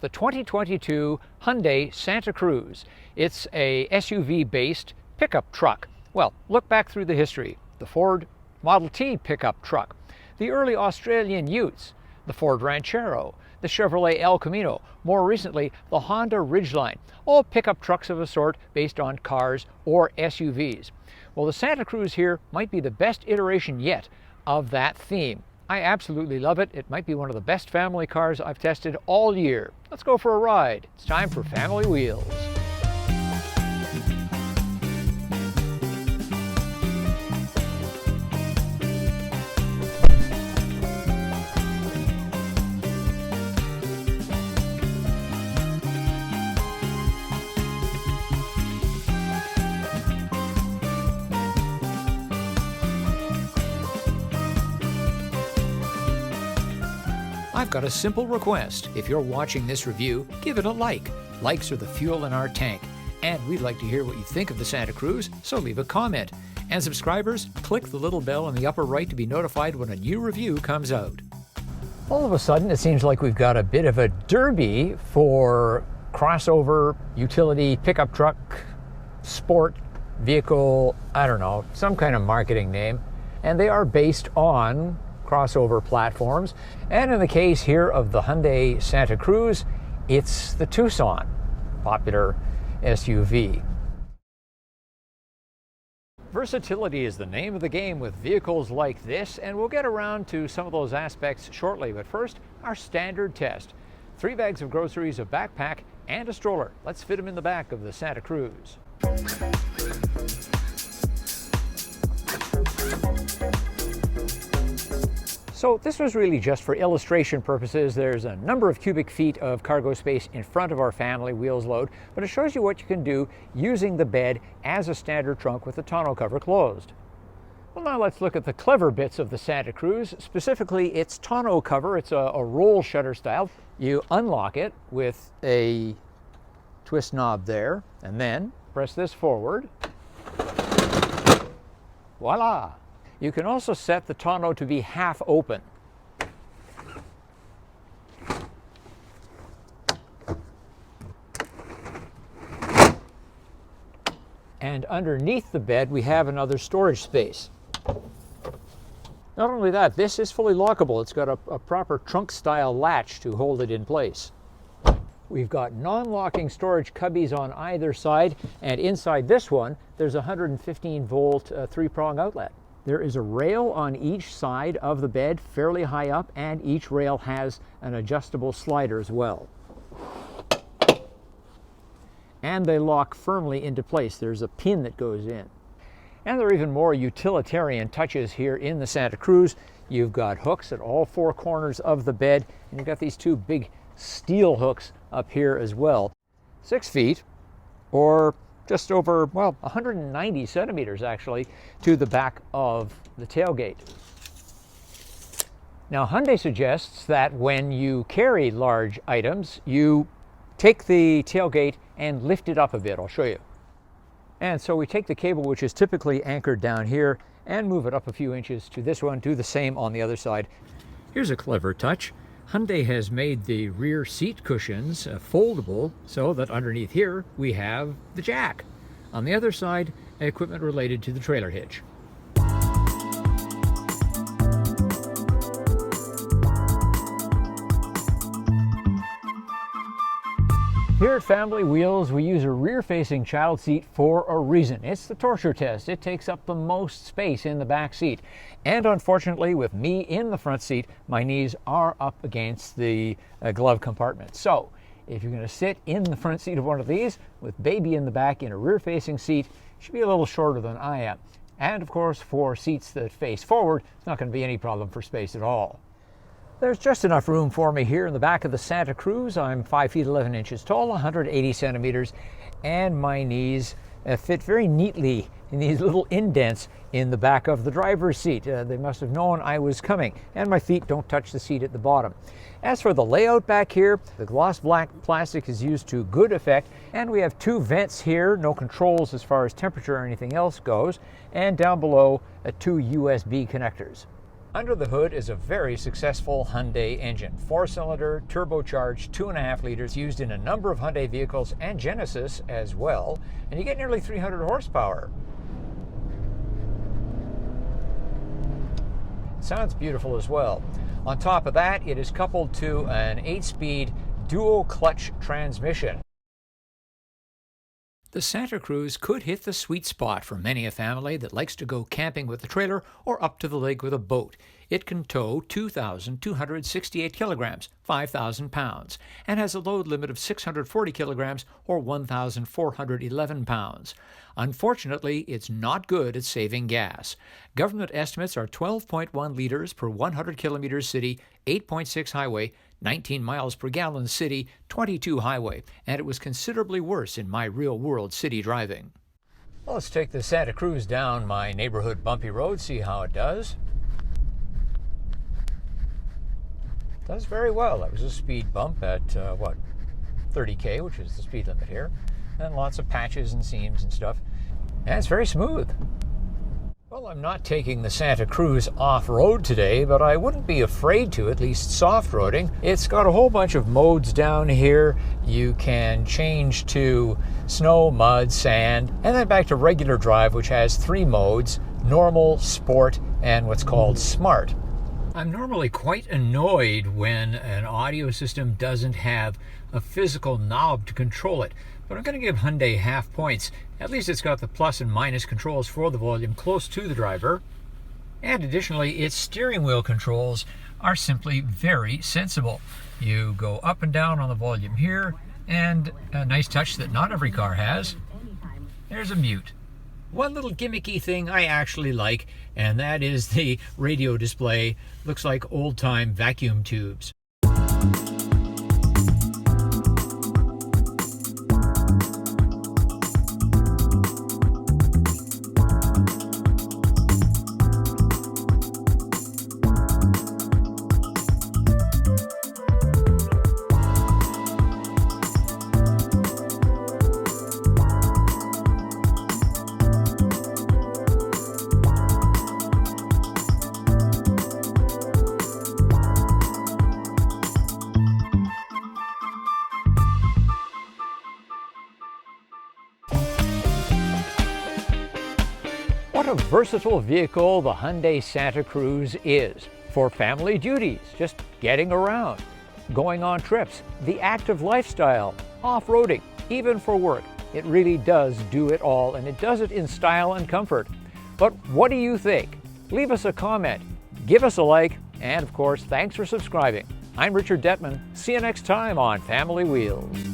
The 2022 Hyundai Santa Cruz. It's a SUV-based pickup truck. Well, look back through the history. The Ford Model T pickup truck, the early Australian Utes, the Ford Ranchero, the Chevrolet El Camino, more recently the Honda Ridgeline, all pickup trucks of a sort based on cars or SUVs. Well, the Santa Cruz here might be the best iteration yet of that theme. I absolutely love it. It might be one of the best family cars I've tested all year. Let's go for a ride. It's time for Family Wheels. I've got a simple request. If you're watching this review, give it a like. Likes are the fuel in our tank. And we'd like to hear what you think of the Santa Cruz, so leave a comment. And subscribers, click the little bell in the upper right to be notified when a new review comes out. All of a sudden, it seems like we've got a bit of a derby for crossover, utility, pickup truck, sport, vehicle, I don't know, some kind of marketing name. And they are based on crossover platforms. And in the case here of the Hyundai Santa Cruz, it's the Tucson, popular SUV. Versatility is the name of the game with vehicles like this, and we'll get around to some of those aspects shortly. But first, our standard test. 3 bags of groceries, a backpack, and a stroller. Let's fit them in the back of the Santa Cruz. So this was really just for illustration purposes. There's a number of cubic feet of cargo space in front of our family wheels load, but it shows you what you can do using the bed as a standard trunk with the tonneau cover closed. Well, now let's look at the clever bits of the Santa Cruz, specifically its tonneau cover. It's a roll shutter style. You unlock it with a twist knob there, and then press this forward. Voila! You can also set the tonneau to be half open. And underneath the bed, we have another storage space. Not only that, this is fully lockable. It's got a proper trunk-style latch to hold it in place. We've got non-locking storage cubbies on either side, and inside this one, there's a 115-volt 3-prong outlet. There is a rail on each side of the bed, fairly high up, and each rail has an adjustable slider as well. And they lock firmly into place. There's a pin that goes in. And there are even more utilitarian touches here in the Santa Cruz. You've got hooks at all 4 corners of the bed, and you've got these 2 big steel hooks up here as well. 6 feet, or just over, well, 190 centimeters actually, to the back of the tailgate. Now, Hyundai suggests that when you carry large items, you take the tailgate and lift it up a bit. I'll show you. And so we take the cable, which is typically anchored down here, and move it up a few inches to this one. Do the same on the other side. Here's a clever touch. Hyundai has made the rear seat cushions foldable so that underneath here we have the jack. On the other side, equipment related to the trailer hitch. Here at Family Wheels, we use a rear-facing child seat for a reason. It's the torture test. It takes up the most space in the back seat. And unfortunately, with me in the front seat, my knees are up against the glove compartment. So, if you're going to sit in the front seat of one of these, with baby in the back in a rear-facing seat, you should be a little shorter than I am. And of course, for seats that face forward, it's not going to be any problem for space at all. There's just enough room for me here in the back of the Santa Cruz. I'm 5 feet 11 inches tall, 180 centimeters, and my knees fit very neatly in these little indents in the back of the driver's seat. They must have known I was coming, and my feet don't touch the seat at the bottom. As for the layout back here, the gloss black plastic is used to good effect, and we have 2 vents here, no controls as far as temperature or anything else goes, and down below 2 USB connectors. Under the hood is a very successful Hyundai engine, 4-cylinder, turbocharged, 2.5 liters, used in a number of Hyundai vehicles and Genesis as well, and you get nearly 300 horsepower. Sounds beautiful as well. On top of that, it is coupled to an 8-speed dual clutch transmission. The Santa Cruz could hit the sweet spot for many a family that likes to go camping with a trailer or up to the lake with a boat. It can tow 2,268 kilograms, 5,000 pounds, and has a load limit of 640 kilograms or 1,411 pounds. Unfortunately, it's not good at saving gas. Government estimates are 12.1 liters per 100 kilometers city, 8.6 highway, 19 miles per gallon city, 22 highway, and it was considerably worse in my real-world city driving. Well, let's take the Santa Cruz down my neighborhood bumpy road, see how it does. Does very well. That was a speed bump at, 30K, which is the speed limit here. And lots of patches and seams and stuff. And it's very smooth. Well, I'm not taking the Santa Cruz off-road today, but I wouldn't be afraid to, at least soft-roading. It's got a whole bunch of modes down here. You can change to snow, mud, sand, and then back to regular drive, which has 3 modes: normal, sport, and what's called smart. I'm normally quite annoyed when an audio system doesn't have a physical knob to control it, but I'm going to give Hyundai half points. At least it's got the plus and minus controls for the volume close to the driver. And additionally, its steering wheel controls are simply very sensible. You go up and down on the volume here, and a nice touch that not every car has. There's a mute. One little gimmicky thing I actually like, and that is the radio display. Looks like old-time vacuum tubes. What a versatile vehicle the Hyundai Santa Cruz is for family duties, just getting around, going on trips, the active lifestyle, off-roading, even for work. It really does do it all, and it does it in style and comfort. But what do you think? Leave us a comment, give us a like, and of course, thanks for subscribing. I'm Richard Detman. See you next time on Family Wheels.